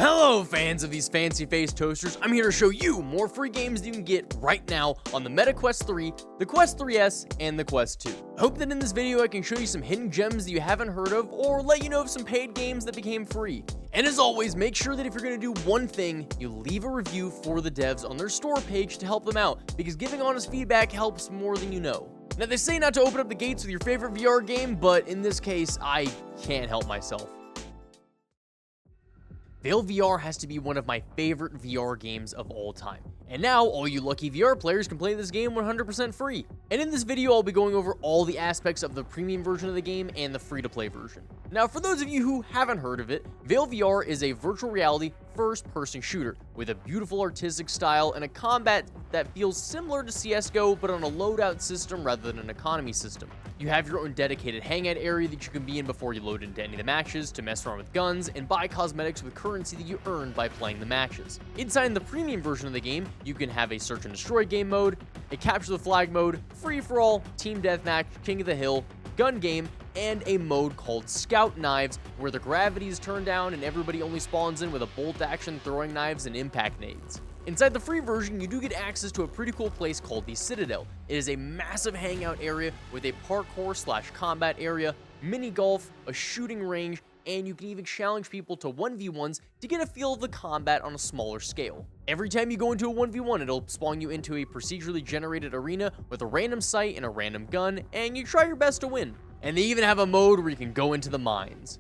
Hello fans of these fancy face toasters, I'm here to show you more free games that you can get right now on the Meta Quest 3, the Quest 3S, and the Quest 2. I hope that in this video I can show you some hidden gems that you haven't heard of, or let you know of some paid games that became free. And as always, make sure that if you're going to do one thing, you leave a review for the devs on their store page to help them out, because giving honest feedback helps more than you know. Now they say not to open up the gates with your favorite VR game, but in this case, I can't help myself. Veil VR has to be one of my favorite VR games of all time. And now, all you lucky VR players can play this game 100% free. And in this video, I'll be going over all the aspects of the premium version of the game and the free-to-play version. Now, for those of you who haven't heard of it, Veil VR is a virtual reality first-person shooter with a beautiful artistic style and a combat that feels similar to CSGO, but on a loadout system rather than an economy system. You have your own dedicated hangout area that you can be in before you load into any of the matches to mess around with guns and buy cosmetics with currency that you earn by playing the matches. Inside the premium version of the game, you can have a search and destroy game mode, a capture the flag mode, free-for-all, team deathmatch, king of the hill, gun game, and a mode called Scout Knives, where the gravity is turned down and everybody only spawns in with a bolt action, throwing knives, and impact nades. Inside the free version, you do get access to a pretty cool place called the Citadel. It is a massive hangout area with a parkour/combat area, mini golf, a shooting range, and you can even challenge people to 1v1s to get a feel of the combat on a smaller scale. Every time you go into a 1v1, it'll spawn you into a procedurally generated arena with a random sight and a random gun, and you try your best to win. And they even have a mode where you can go into the mines.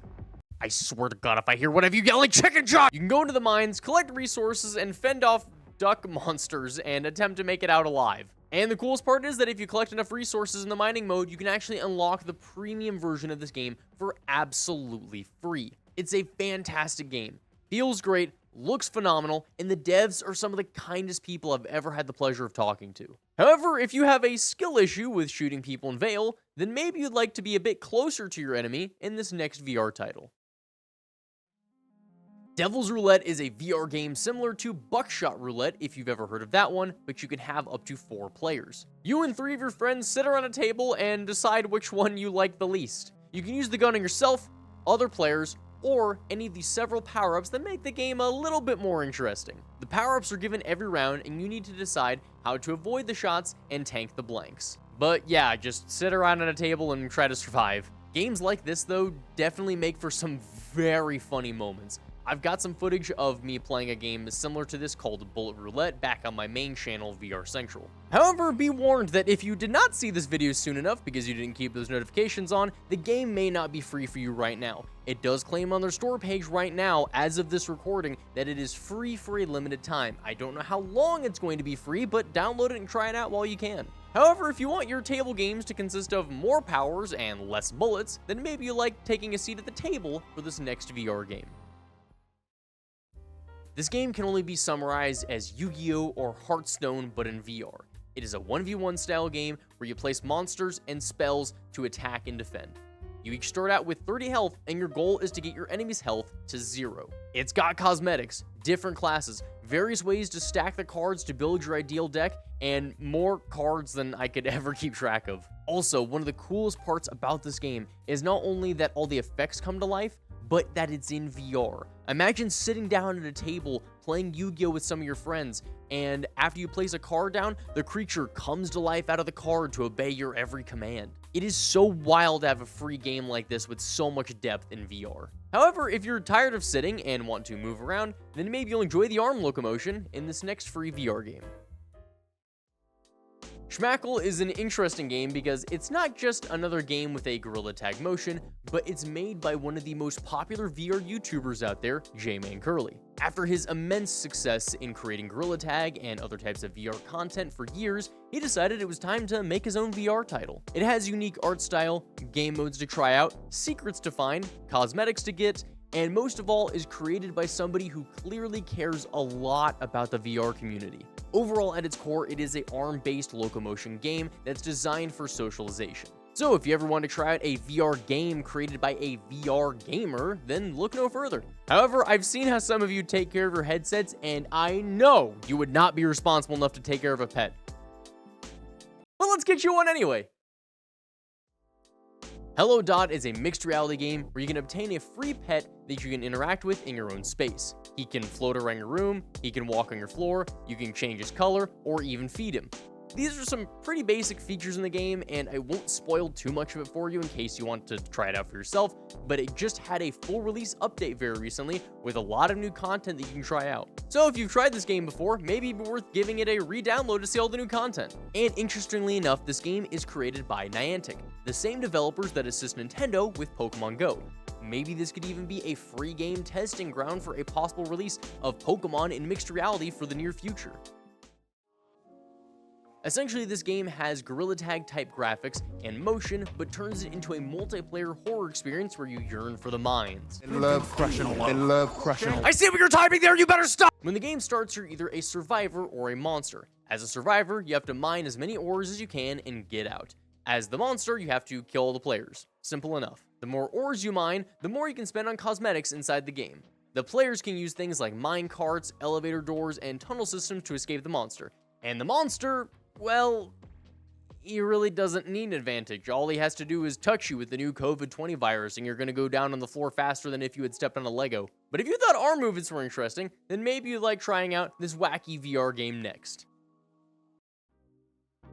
I swear to God, if I hear one of you yelling chicken shot! You can go into the mines, collect resources, and fend off duck monsters and attempt to make it out alive. And the coolest part is that if you collect enough resources in the mining mode, you can actually unlock the premium version of this game for absolutely free. It's a fantastic game. Feels great, looks phenomenal, and the devs are some of the kindest people I've ever had the pleasure of talking to. However, if you have a skill issue with shooting people in Veil, then maybe you'd like to be a bit closer to your enemy in this next VR title. Devil's Roulette is a VR game similar to Buckshot Roulette, if you've ever heard of that one, but you can have up to 4 players. You and 3 of your friends sit around a table and decide which one you like the least. You can use the gun on yourself, other players, or any of the several power-ups that make the game a little bit more interesting. The power-ups are given every round, and you need to decide how to avoid the shots and tank the blanks. But yeah, just sit around at a table and try to survive. Games like this, though, definitely make for some very funny moments. I've got some footage of me playing a game similar to this called Bullet Roulette back on my main channel, VR Central. However, be warned that if you did not see this video soon enough because you didn't keep those notifications on, the game may not be free for you right now. It does claim on their store page right now, as of this recording, that it is free for a limited time. I don't know how long it's going to be free, but download it and try it out while you can. However, if you want your table games to consist of more powers and less bullets, then maybe you like taking a seat at the table for this next VR game. This game can only be summarized as Yu-Gi-Oh! Or Hearthstone, but in VR. It is a 1v1 style game where you place monsters and spells to attack and defend. You each start out with 30 health, and your goal is to get your enemy's health to 0. It's got cosmetics, different classes, various ways to stack the cards to build your ideal deck, and more cards than I could ever keep track of. Also, one of the coolest parts about this game is not only that all the effects come to life, but that it's in VR. Imagine sitting down at a table playing Yu-Gi-Oh! With some of your friends, and after you place a card down, the creature comes to life out of the card to obey your every command. It is so wild to have a free game like this with so much depth in VR. However, if you're tired of sitting and want to move around, then maybe you'll enjoy the arm locomotion in this next free VR game. Schmackle is an interesting game because it's not just another game with a gorilla tag motion, but it's made by one of the most popular VR YouTubers out there, J-Man Curly. After his immense success in creating gorilla tag and other types of VR content for years, he decided it was time to make his own VR title. It has unique art style, game modes to try out, secrets to find, cosmetics to get, and most of all is created by somebody who clearly cares a lot about the VR community. Overall, at its core, it is an ARM-based locomotion game that's designed for socialization. So if you ever want to try out a VR game created by a VR gamer, then look no further. However, I've seen how some of you take care of your headsets, and I know you would not be responsible enough to take care of a pet. But let's get you one anyway. Hello Dot is a mixed reality game where you can obtain a free pet that you can interact with in your own space. He can float around your room, he can walk on your floor, you can change his color, or even feed him. These are some pretty basic features in the game, and I won't spoil too much of it for you in case you want to try it out for yourself, but it just had a full release update very recently with a lot of new content that you can try out. So if you've tried this game before, maybe it'd be worth giving it a re-download to see all the new content. And interestingly enough, this game is created by Niantic, the same developers that assist Nintendo with Pokemon Go. Maybe this could even be a free game testing ground for a possible release of Pokemon in mixed reality for the near future. Essentially, this game has Gorilla Tag type graphics and motion, but turns it into a multiplayer horror experience where you yearn for the mines. They love crushing. I see what you're typing there, you better stop! When the game starts, you're either a survivor or a monster. As a survivor, you have to mine as many ores as you can and get out. As the monster, you have to kill all the players. Simple enough. The more ores you mine, the more you can spend on cosmetics inside the game. The players can use things like mine carts, elevator doors, and tunnel systems to escape the monster. And the monster, well, he really doesn't need an advantage. All he has to do is touch you with the new COVID-20 virus, and you're going to go down on the floor faster than if you had stepped on a Lego. But if you thought arm movements were interesting, then maybe you'd like trying out this Wacky VR game next.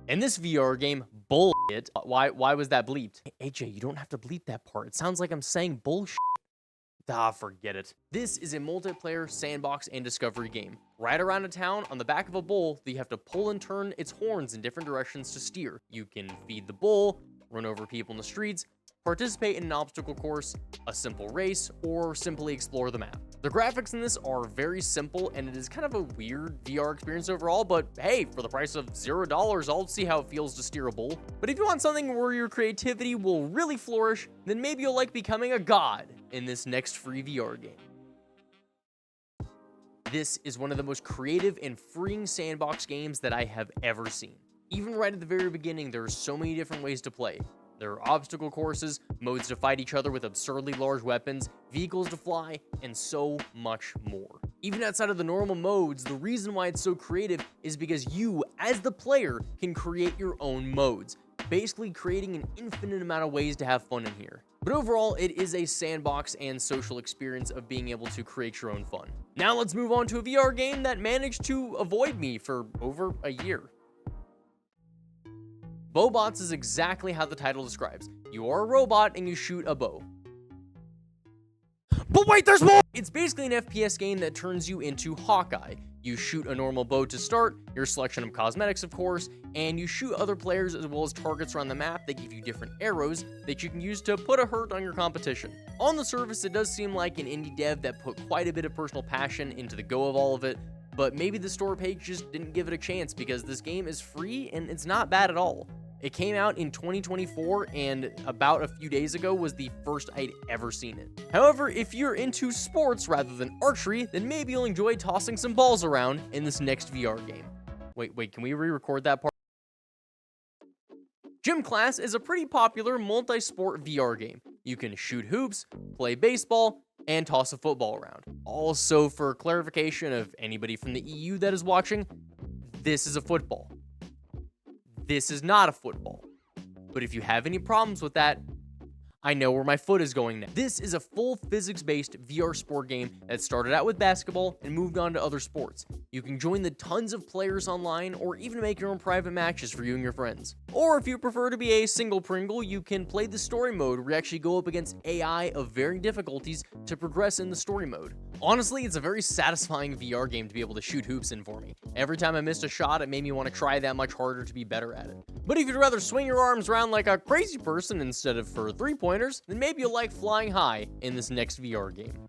And this VR game, bullshit. Why was that bleeped? Hey, AJ, you don't have to bleep that part. It sounds like I'm saying bullshit. Ah, forget it. This is a multiplayer sandbox and discovery game. Ride around a town on the back of a bull that you have to pull and turn its horns in different directions to steer. You can feed the bull, run over people in the streets, participate in an obstacle course, a simple race, or simply explore the map. The graphics in this are very simple, and it is kind of a weird VR experience overall, but hey, for the price of $0, I'll see how it feels to steer a bull. But if you want something where your creativity will really flourish, then maybe you'll like becoming a god in this next free VR game. This is one of the most creative and freeing sandbox games that I have ever seen. Even right at the very beginning, there are so many different ways to play. There are obstacle courses, modes to fight each other with absurdly large weapons, vehicles to fly, and so much more. Even outside of the normal modes, the reason why it's so creative is because you, as the player, can create your own modes, basically creating an infinite amount of ways to have fun in here. But overall, it is a sandbox and social experience of being able to create your own fun. Now let's move on to a VR game that managed to avoid me for over a year. Bobots is exactly how the title describes. You are a robot and you shoot a bow. But wait, there's more! It's basically an FPS game that turns you into Hawkeye. You shoot a normal bow to start, your selection of cosmetics of course, and you shoot other players as well as targets around the map that give you different arrows that you can use to put a hurt on your competition. On the surface, it does seem like an indie dev that put quite a bit of personal passion into the go of all of it, but maybe the store page just didn't give it a chance because this game is free and it's not bad at all. It came out in 2024, and about a few days ago was the first I'd ever seen it. However, if you're into sports rather than archery, then maybe you'll enjoy tossing some balls around in this next VR game. Wait, can we re-record that part? Gym Class is a pretty popular multi-sport VR game. You can shoot hoops, play baseball, and toss a football around. Also, for clarification of anybody from the EU that is watching, this is a football. This is not a football. But if you have any problems with that, I know where my foot is going now. This is a full physics-based VR sport game that started out with basketball and moved on to other sports. You can join the tons of players online or even make your own private matches for you and your friends. Or if you prefer to be a single Pringle, you can play the story mode where you actually go up against AI of varying difficulties to progress in the story mode. Honestly, it's a very satisfying VR game to be able to shoot hoops in for me. Every time I missed a shot, it made me want to try that much harder to be better at it. But if you'd rather swing your arms around like a crazy person instead of for 3-pointers, then maybe you'll like flying high in this next VR game.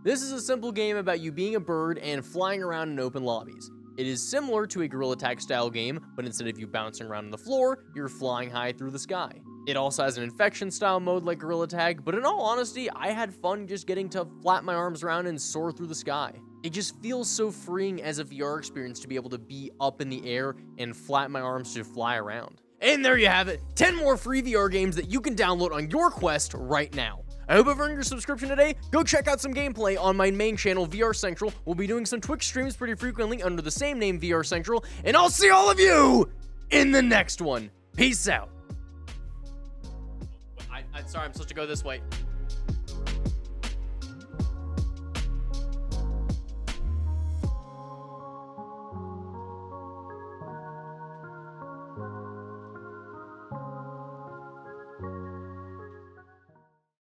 This is a simple game about you being a bird and flying around in open lobbies. It is similar to a Gorilla Tag style game, but instead of you bouncing around on the floor, you're flying high through the sky. It also has an infection style mode like Gorilla Tag, but in all honesty, I had fun just getting to flap my arms around and soar through the sky. It just feels so freeing as a VR experience to be able to be up in the air and flap my arms to fly around. And there you have it, 10 more free VR games that you can download on your Quest right now. I hope you've earned your subscription today. Go check out some gameplay on my main channel, VR Central. We'll be doing some Twitch streams pretty frequently under the same name, VR Central, and I'll see all of you in the next one. Peace out. Sorry, I'm supposed to go this way.